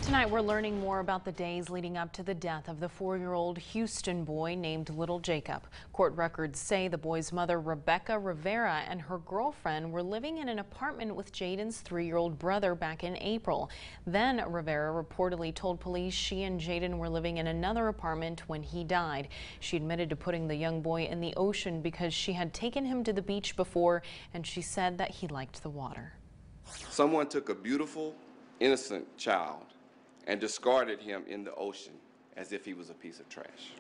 Tonight we're learning more about the days leading up to the death of the 4-year-old Houston boy named Little Jacob. Court records say the boy's mother, Rebecca Rivera, and her girlfriend were living in an apartment with Jaden's 3-year-old brother back in April. Then Rivera reportedly told police she and Jaden were living in another apartment when he died. She admitted to putting the young boy in the ocean because she had taken him to the beach before, and she said that he liked the water. Someone took a beautiful, innocent child and discarded him in the ocean as if he was a piece of trash.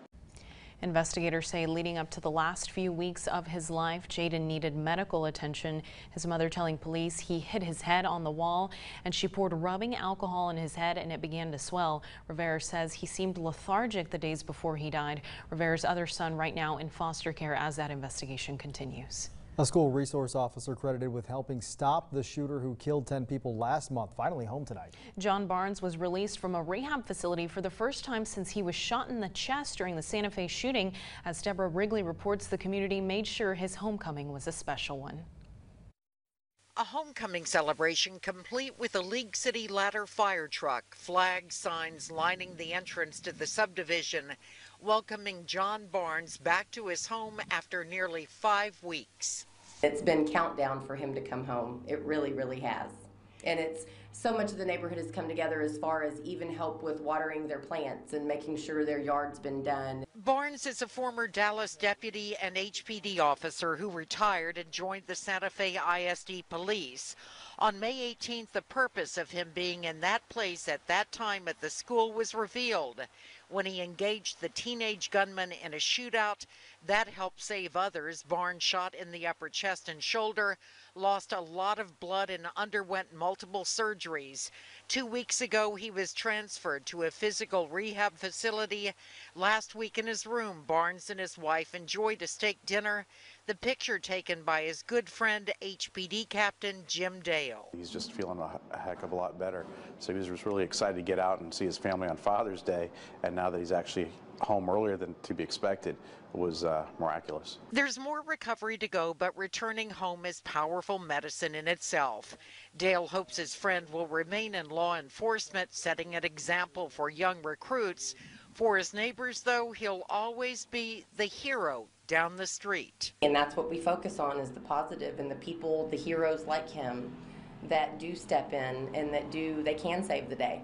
Investigators say leading up to the last few weeks of his life, Jaden needed medical attention. His mother telling police he hit his head on the wall and she poured rubbing alcohol in his head and it began to swell. Rivera says he seemed lethargic the days before he died. Rivera's other son right now in foster care as that investigation continues. A school resource officer credited with helping stop the shooter who killed 10 people last month, finally home tonight. John Barnes was released from a rehab facility for the first time since he was shot in the chest during the Santa Fe shooting. As Deborah Wrigley reports, the community made sure his homecoming was a special one. A homecoming celebration complete with a League City ladder fire truck, flags, signs lining the entrance to the subdivision, welcoming John Barnes back to his home after nearly 5 weeks. It's been countdown for him to come home. It really, really has. And it's so much of the neighborhood has come together as far as even help with watering their plants and making sure their yard's been done. Barnes is a former Dallas deputy and HPD officer who retired and joined the Santa Fe ISD police. On May 18th, the purpose of him being in that place at that time at the school was revealed. When he engaged the teenage gunman in a shootout that helped save others, Barnes, shot in the upper chest and shoulder, lost a lot of blood and underwent multiple surgeries. 2 weeks ago, he was transferred to a physical rehab facility. Last week in his room, Barnes and his wife enjoyed a steak dinner. The picture taken by his good friend, HPD Captain Jim Dale. He's just feeling a heck of a lot better. So he was just really excited to get out and see his family on Father's Day. And now that he's actually home earlier than to be expected was miraculous. There's more recovery to go, but returning home is powerful medicine in itself. Dale hopes his friend will remain in law enforcement, setting an example for young recruits. For his neighbors, though, he'll always be the hero down the street. And that's what we focus on, is the positive and the people, the heroes like him that do step in and they can save the day.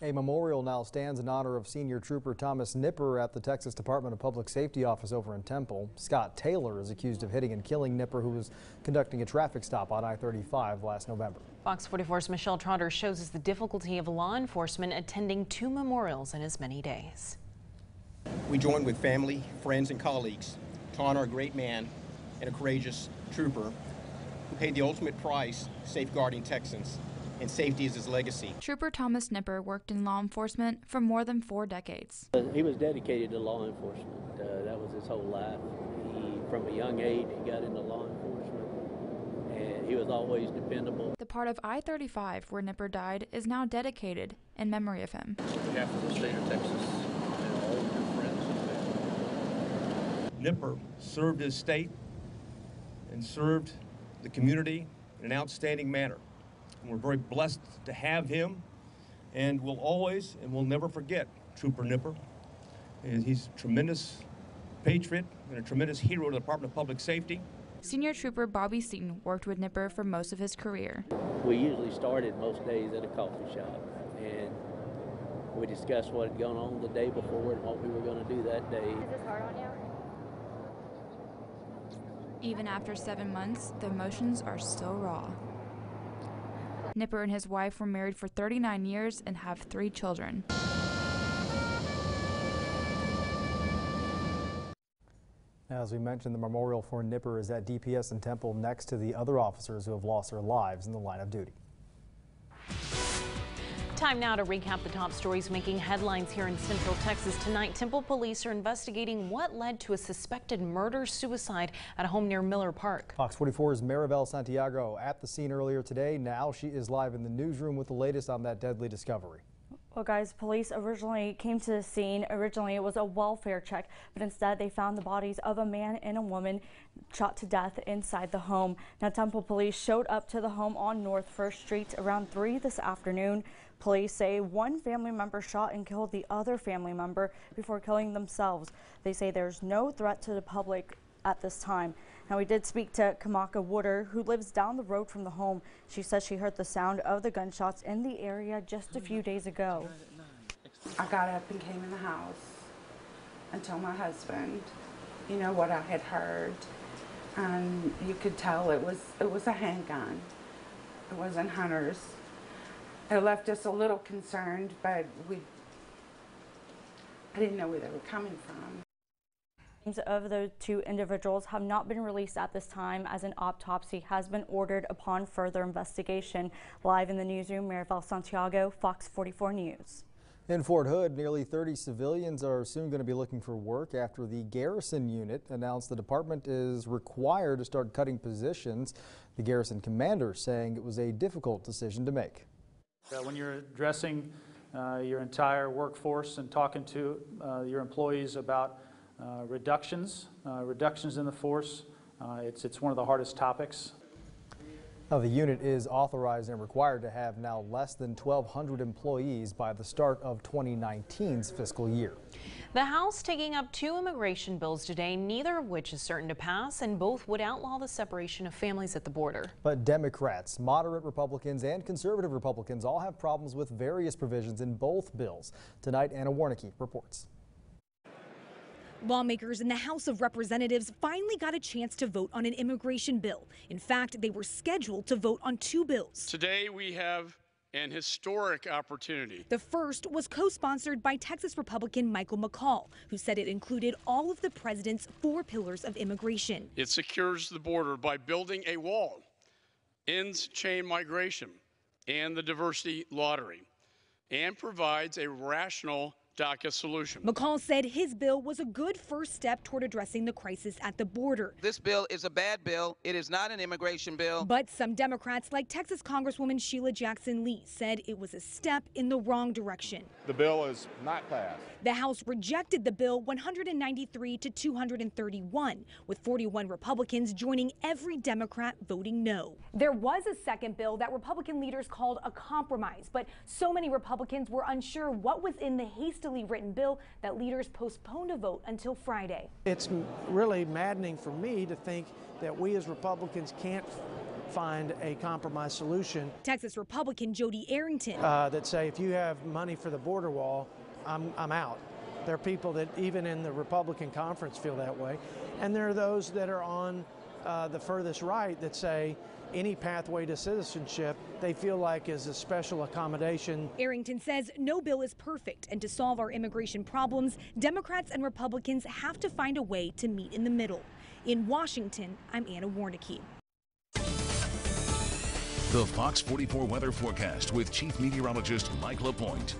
A memorial now stands in honor of Senior Trooper Thomas Nipper at the Texas Department of Public Safety office over in Temple. Scott Taylor is accused of hitting and killing Nipper, who was conducting a traffic stop on I-35 last November. Fox 44's Michelle Trotter shows us the difficulty of law enforcement attending 2 memorials in as many days. We join with family, friends, and colleagues to honor a great man and a courageous trooper who paid the ultimate price safeguarding Texans, and safety is his legacy. Trooper Thomas Nipper worked in law enforcement for more than 4 decades. He was dedicated to law enforcement. That was his whole life. From a young age, he got into law enforcement, and he was always dependable. The part of I-35 where Nipper died is now dedicated in memory of him. On behalf of the state of Texas and all of your friends and family. Nipper served his state and served the community in an outstanding manner. And we're very blessed to have him, and we'll always and we'll never forget Trooper Nipper. And he's a tremendous patriot and a tremendous hero to the Department of Public Safety. Senior Trooper Bobby Seaton worked with Nipper for most of his career. We usually started most days at a coffee shop, and we discussed what had gone on the day before and what we were going to do that day. Is this hard on you? Even after 7 months, the emotions are still raw. Nipper and his wife were married for 39 years and have 3 children. As we mentioned, the memorial for Nipper is at DPS in Temple next to the other officers who have lost their lives in the line of duty. Time now to recap the top stories making headlines here in Central Texas tonight. Temple police are investigating what led to a suspected murder-suicide at a home near Miller Park. Fox 44's Maribel Santiago at the scene earlier today. Now she is live in the newsroom with the latest on that deadly discovery. Well, guys, police originally came to the scene. Originally, it was a welfare check, but instead they found the bodies of a man and a woman. shot to death inside the home. Now, Temple police showed up to the home on North First Street around 3 this afternoon. Police say one family member shot and killed the other family member before killing themselves. They say there's no threat to the public at this time. Now, we did speak to Kamaka Wooder, who lives down the road from the home. She says she heard the sound of the gunshots in the area just a few days ago. I got up and came in the house and told my husband, you know, what I had heard. And you could tell it was a handgun. It wasn't Hunter's. It left us a little concerned, but I didn't know where they were coming from. Names of those two individuals have not been released at this time, as an autopsy has been ordered upon further investigation. Live in the newsroom, Maribel Santiago, Fox 44 News. In Fort Hood, nearly 30 civilians are soon going to be looking for work after the Garrison unit announced the department is required to start cutting positions. The Garrison commander saying it was a difficult decision to make. When you're addressing your entire workforce and talking to your employees about reductions in the force, it's one of the hardest topics. Now, the unit is authorized and required to have now less than 1,200 employees by the start of 2019's fiscal year. The House taking up 2 immigration bills today, neither of which is certain to pass, and both would outlaw the separation of families at the border. But Democrats, moderate Republicans, and conservative Republicans all have problems with various provisions in both bills. Tonight, Anna Warnicki reports. Lawmakers in the House of Representatives finally got a chance to vote on an immigration bill. In fact, they were scheduled to vote on 2 bills. Today we have an historic opportunity. The first was co-sponsored by Texas Republican Michael McCaul, who said it included all of the president's 4 pillars of immigration. It secures the border by building a wall, ends chain migration and the diversity lottery, and provides a rational DACA solution. McCaul said his bill was a good first step toward addressing the crisis at the border. This bill is a bad bill. It is not an immigration bill. But some Democrats, like Texas Congresswoman Sheila Jackson Lee, said it was a step in the wrong direction. The bill is not passed. The House rejected the bill 193 to 231, with 41 Republicans joining every Democrat voting no. There was a second bill that Republican leaders called a compromise, but so many Republicans were unsure what was in the hastily written bill that leaders postponed a vote until Friday. It's really maddening for me to think that we as Republicans can't find a compromise solution. Texas Republican Jody Arrington that say if you have money for the border wall, I'm out. There are people that even in the Republican conference feel that way. And there are those that are on the furthest right that say any pathway to citizenship they feel like is a special accommodation. Arrington says no bill is perfect, and to solve our immigration problems, Democrats and Republicans have to find a way to meet in the middle. In Washington, I'm Anna Warnicki. The Fox 44 weather forecast with Chief Meteorologist Mike LaPointe.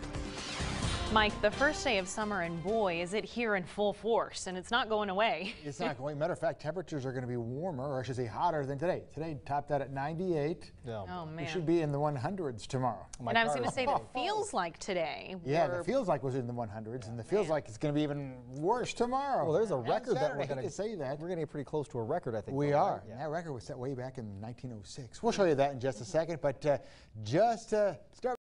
Mike, the first day of summer, and boy, is it here in full force, and it's not going away. It's not going. Matter of fact, temperatures are going to be warmer, or I should say hotter than today. Today topped out at 98. Yeah. Oh, man. We should be in the 100s tomorrow. And I was going to say, that feels like today. Yeah, the feels like was in the 100s, and the feels like it's going to be even worse tomorrow. Well, there's a record that we're going to say that. We're going to get pretty close to a record, I think. We are. Yeah. That record was set way back in 1906. We'll show you that in just a second, but just start.